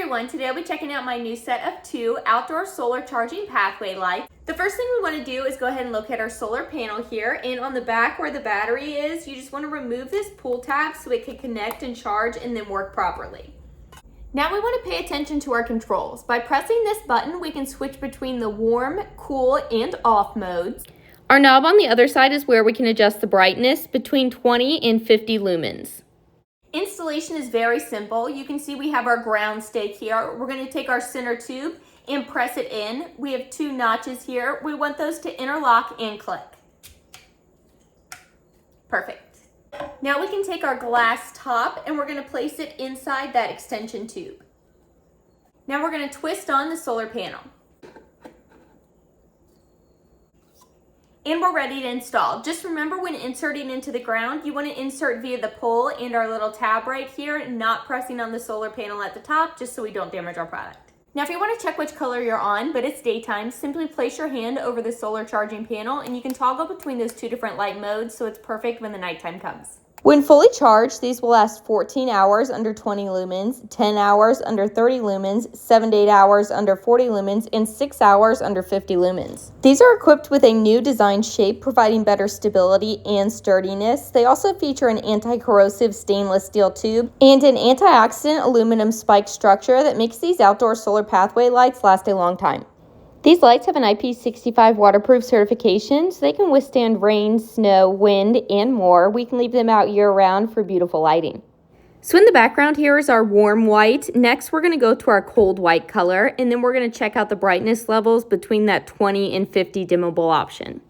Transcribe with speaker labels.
Speaker 1: everyone, today I'll be checking out my new set of 2 outdoor solar charging pathway lights. The first thing we want to do is go ahead and locate our solar panel here, and on the back where the battery is, you just want to remove this pull tab so it can connect and charge and then work properly. Now we want to pay attention to our controls. By pressing this button, we can switch between the warm, cool, and off modes. Our knob on the other side is where we can adjust the brightness between 20 and 50 lumens. Installation is very simple. You can see we have our ground stake here. We're going to take our center tube and press it in. We have 2 notches here. We want those to interlock and click. Perfect. Now we can take our glass top and we're going to place it inside that extension tube. Now we're going to twist on the solar panel. And we're ready to install. Just remember, when inserting into the ground, you want to insert via the pull and our little tab right here, not pressing on the solar panel at the top, just so we don't damage our product. Now if you want to check which color you're on, but it's daytime, simply place your hand over the solar charging panel and you can toggle between those 2 different light modes so it's perfect when the nighttime comes. When fully charged, these will last 14 hours under 20 lumens, 10 hours under 30 lumens, 7 to 8 hours under 40 lumens, and 6 hours under 50 lumens. These are equipped with a new design shape, providing better stability and sturdiness. They also feature an anti-corrosive stainless steel tube and an antioxidant aluminum spike structure that makes these outdoor solar pathway lights last a long time. These lights have an IP65 waterproof certification, so they can withstand rain, snow, wind, and more. We can leave them out year-round for beautiful lighting. So in the background here is our warm white. Next, we're going to go to our cold white color, and then we're going to check out the brightness levels between that 20 and 50 dimmable option.